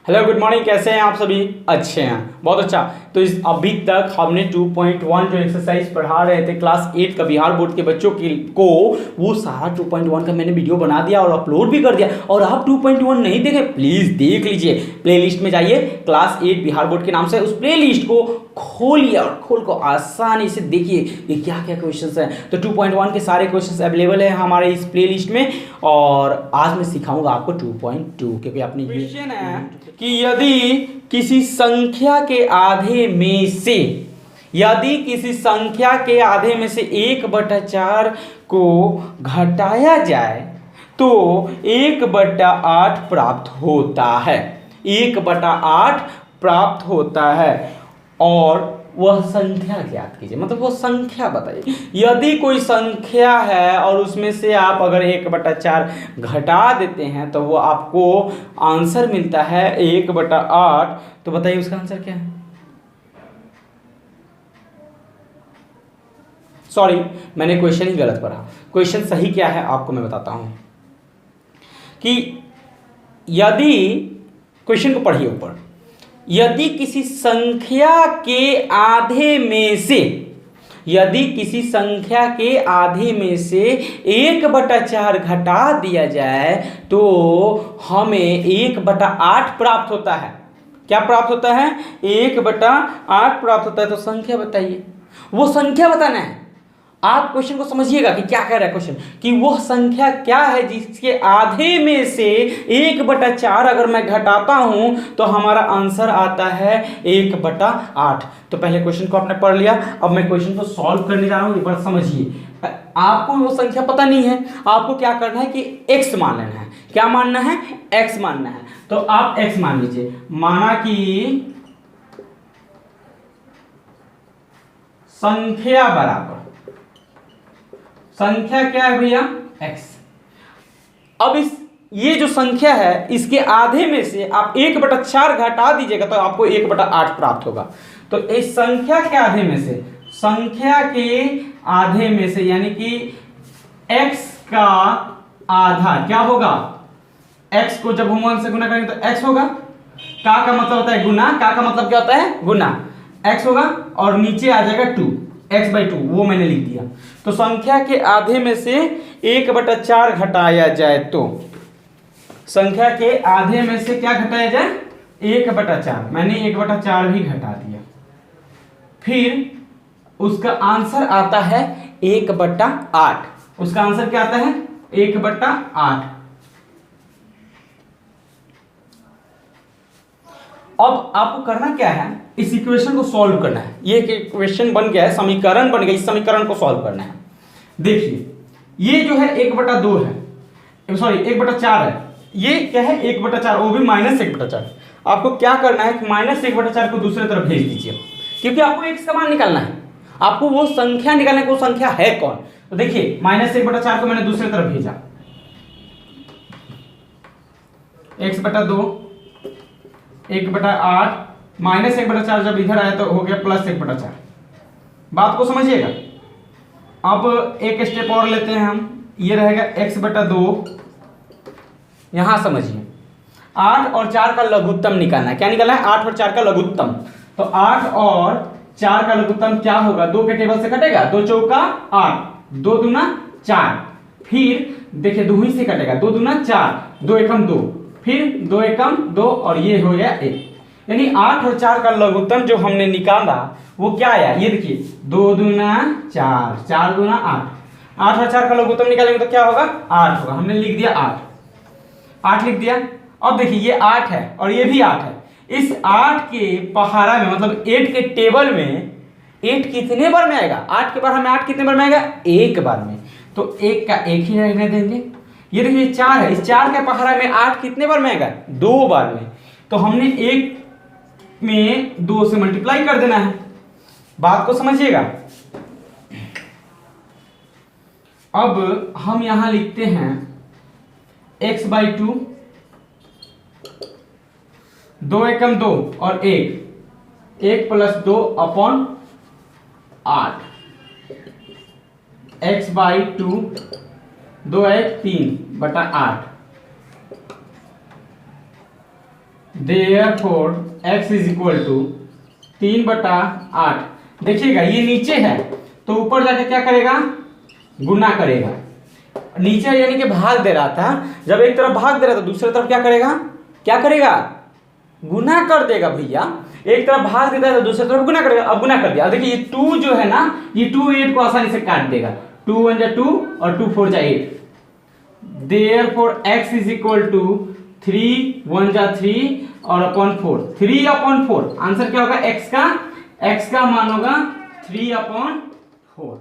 Hello good morning, कैसे हैं आप सभी? अच्छे हैं, बहुत अच्छा। तो इस अभी तक हमने 2.1 जो एक्सरसाइज पढ़ा रहे थे क्लास 8 का बिहार बोर्ड के बच्चों को वो सारा 2.1 का मैंने वीडियो बना दिया और अपलोड भी कर दिया। और आप 2.1 नहीं देखे, प्लीज़ देख लीजिए, प्लेलिस्ट में जाइए, क्लास 8 बिहार बोर्ड के नाम से उस प्लेलिस्ट को खोलिए और खोल को आसानी से देखिए ये क्या क्या क्वेश्चंस हैं। तो 2.1 के सारे क्वेश्चंस अवेलेबल हैं हमारे इस प्लेलिस्ट में। और आज मैं सिखाऊंगा आपको 2.2, क्योंकि आपने क्वेश्चन है कि यदि किसी संख्या के आधे में से एक बटा चार को घटाया जाए तो 1/8 प्राप्त होता है। 1/8 प्राप्त होता है और वह संख्या ज्ञात कीजिए, मतलब वो संख्या बताइए। यदि कोई संख्या है और उसमें से आप अगर 1/4 घटा देते हैं तो वो आपको आंसर मिलता है 1/8। तो बताइए उसका आंसर क्या है? सॉरी, मैंने क्वेश्चन ही गलत पढ़ा। क्वेश्चन सही क्या है आपको मैं बताता हूं कि यदि, क्वेश्चन को पढ़िए ऊपर, यदि किसी संख्या के आधे में से 1/4 घटा दिया जाए तो हमें 1/8 प्राप्त होता है। क्या प्राप्त होता है? 1/8 प्राप्त होता है। तो संख्या बताइए, वो संख्या बताना है। आप क्वेश्चन को समझिएगा कि क्या कह रहा है क्वेश्चन, कि वह संख्या क्या है जिसके आधे में से 1/4 अगर मैं घटाता हूं तो हमारा आंसर आता है 1/8। तो पहले क्वेश्चन को आपने पढ़ लिया, अब मैं क्वेश्चन को सॉल्व करने जा रहा हूं। एक बार समझिए, आपको वो संख्या पता नहीं है, आपको क्या करना है कि x मान लेना है। क्या मानना है? x मानना है। तो आप x मान लीजिए। माना कि संख्या बराबर, संख्या क्या है भैया? x। अब ये जो संख्या है इसके आधे में से आप 1/4 घटा दीजिएगा तो आपको 1/8 प्राप्त होगा। तो इस संख्या के आधे में से यानी कि x का आधा क्या होगा? x को जब हम 1 से गुना करेंगे तो x होगा। का मतलब होता है गुना, का मतलब क्या होता है? गुना। x होगा और नीचे आ जाएगा 2, x/2, वो मैंने लिख दिया। तो संख्या के आधे में से 1/4 घटाया जाए तो, संख्या के आधे में से क्या घटाया जाए? 1/4। मैंने 1/4 भी घटा दिया। फिर उसका आंसर आता है 1/8। उसका आंसर क्या आता है? 1/8। अब आपको करना क्या है, इस इक्वेशन को सॉल्व करना है। ये इक्वेशन बन गया है, समीकरण बन गया, इस समीकरण को सॉल्व करना है। देखिए ये जो है 1/2 है, सॉरी 1/4 है। ये क्या है? 1/4, वो भी -1/4। आपको क्या करना है कि -1/4 को दूसरे तरफ भेज दीजिए, क्योंकि आपको x का मान निकालना है। आपको वो संख्या निकालना है, वो संख्या है कौन। तो देखिए -1/4 को मैंने दूसरे तरफ भेजा, x/2 1/8 -1/4 जब इधर आया तो हो गया +1/4। बात को समझिएगा। अब एक स्टेप और लेते हैं हम, ये रहेगा x/2। यहां समझिए, 8 और 4 का लघुत्तम निकालना है। क्या निकालना है? 8 और 4 का लघुत्तम। तो 8 और 4 का लघुत्तम क्या होगा? 2 के टेबल से कटेगा, 2 चौका 8, 2 दूना 4। फिर देखिए 2 ही से कटेगा, 2 दूना 4, 2 एकम 2, फिर 2 एकम 2 और ये हो गया 1। यानी 8 और 4 का लघुत्तम जो हमने निकाला वो क्या आया? ये देखिए 2 दूना 4, 4 दूना 8। 8 और 4 का लघुत्तम निकालेंगे तो क्या होगा? 8 होगा। हमने लिख दिया 8 लिख दिया। अब देखिए ये 8 है और ये भी 8 है। इस 8 के पहाड़ा में, मतलब 8 के टेबल में 8 कितने बार में आएगा? 8 के बार में 8 कितने बार में आएगा? एक बार में। तो 1 का 1 ही रहने देंगे। ये देखिए 4 है, इस 4 के पहाड़ा में 8 कितने बार में आएगा? 2 बार में। तो हमने 1 में 2 से मल्टीप्लाई कर देना है। बात को समझिएगा। अब हम यहां लिखते हैं x/2, 2 एकम 2 और 1 + 2/8। x/2 2 1 3/8। Therefore x is equal to 3/8। देखिएगा ये नीचे है तो ऊपर जाके क्या करेगा, गुना करेगा। नीचे यानी कि भाग दे रहा था, जब एक तरफ भाग दे रहा था दूसरी तरफ क्या करेगा, क्या करेगा, गुना कर देगा भैया। एक तरफ भाग देता है तो दूसरी तरफ गुना करेगा। अब गुना कर दिया, अब देखिए ये 2 जो है ना, ये 2 8 को आसानी से काट देगा। 2 1 जा 2 और 2 4 जा 8। Therefore x is equal to 3 1 जा 3 और अपॉन 4, 3/4। आंसर क्या होगा, x का मान होगा 3/4।